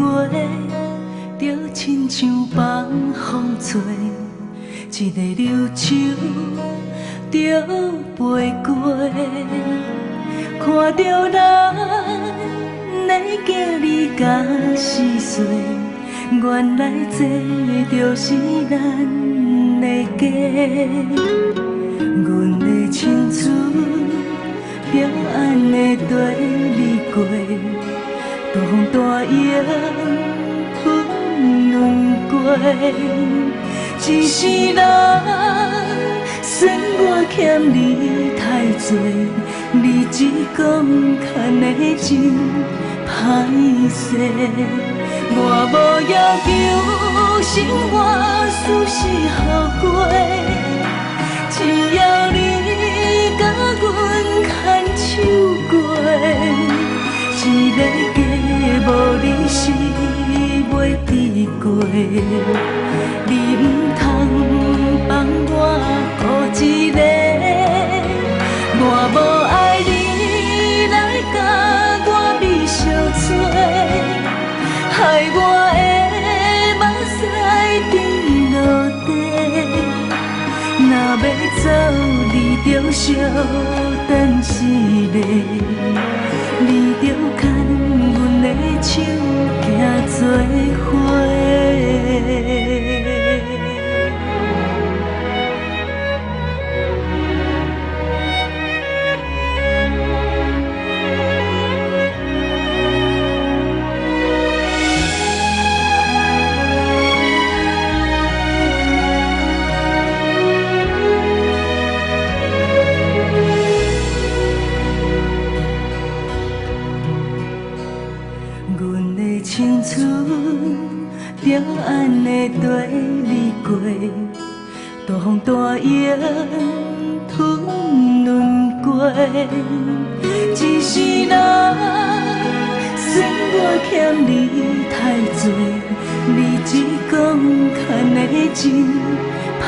过，就亲像放风吹，一个流手就飞过，看着咱的经历甲是岁，原来这就是咱的家。阮的青春就安尼跟你过，大风大雨吞轮过，一世人算我欠你太多，你只讲牵的真歹势，我无要求生活事事好过，只要你甲阮牵手过，一个家无你是袂抵过，你唔通放我孤一个，我无爱你来甲我悲伤做，害我的目屎滴落地，若要走你着惜等一个，你着牵阮的手行做伙。青春就安尼跟你过，大风大雨吞轮过，一世人算我欠你太多，你只讲牵的真歹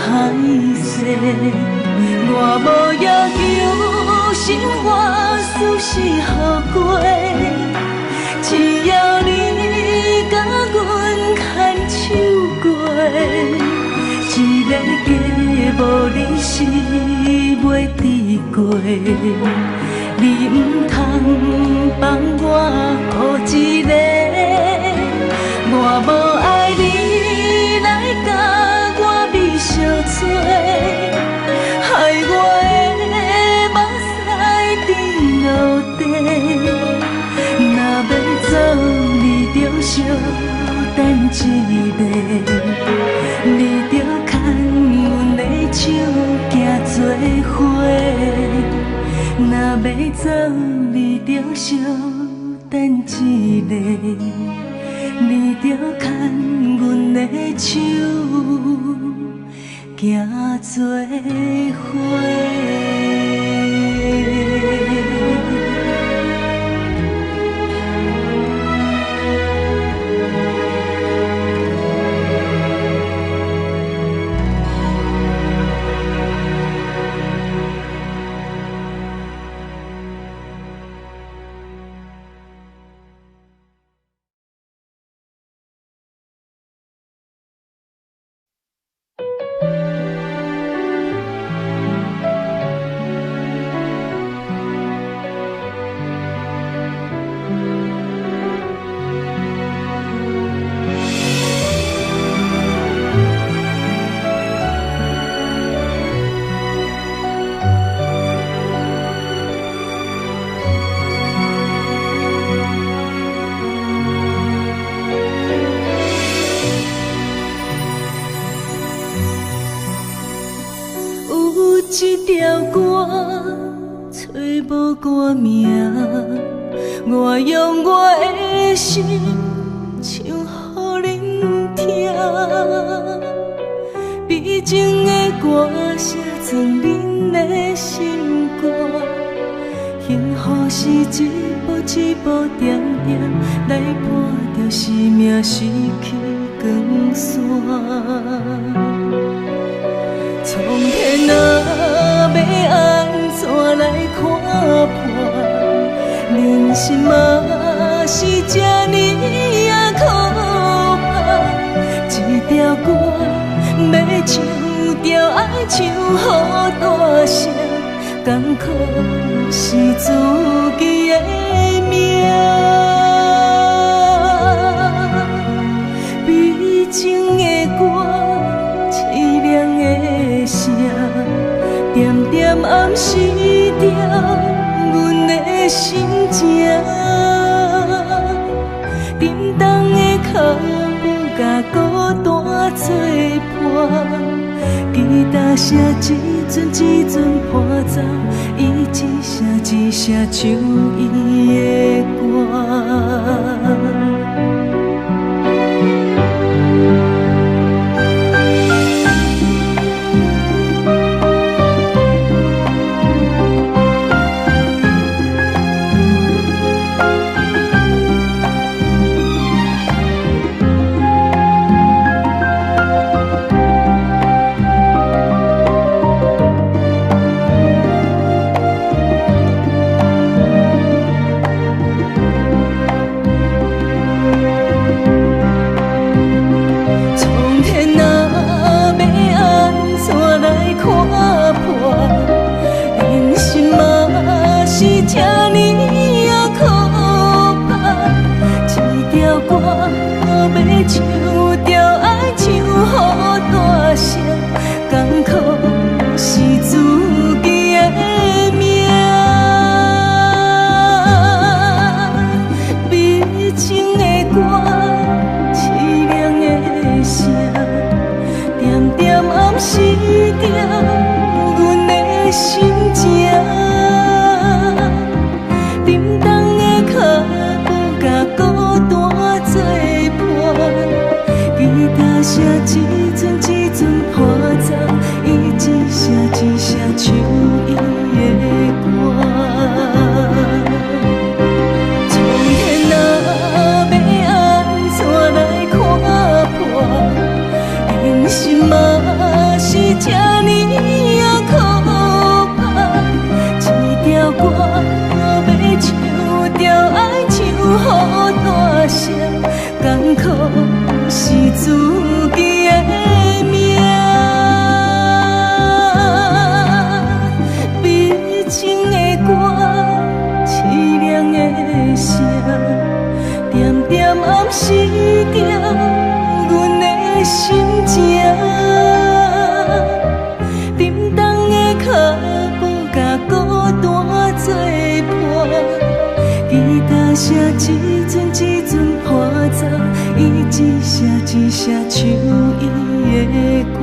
势，我无要求生活事事好过，只要你甲阮牵手过，一个家无你是袂抵过，你唔通放我孤一个，我无爱你来甲我悲伤做，害我的目屎滴落地。若要走，你着惜等一个，你着牵阮的手行做伙。若要走，你着惜等一个，你着牵阮的手行做伙。一条歌找无歌名，我用我的心唱予恁听。悲情的歌写作恁的心肝，幸福是一步一步点点来伴着生命失去光线。苍天啊，要安怎来看破？人生嘛是这呢啊可唱着爱唱予大声，艰苦是自己的命。悲情的歌，凄凉的声，点点暗示着阮的心情。沉重的脚步甲孤单作伴，期待声一阵一阵破走，伊一声一声唱伊的歌。唱着爱唱予大声，艰苦是自己的命。悲情的歌，凄凉的声，点点暗示着阮的心情。沉重的脚步甲孤单作伴，期待声一阵一阵破走，伊一声一声唱伊的歌。苍天啊，要安怎来看破？人生嘛是这呢啊可怕，一条歌要唱着爱唱予大声，艰苦是自己的命。悲情的歌，凄凉的声，点点暗示着阮的心情。沉重的脚步甲孤单作伴，期待声一阵一阵破走，伊一声一声唱伊的歌。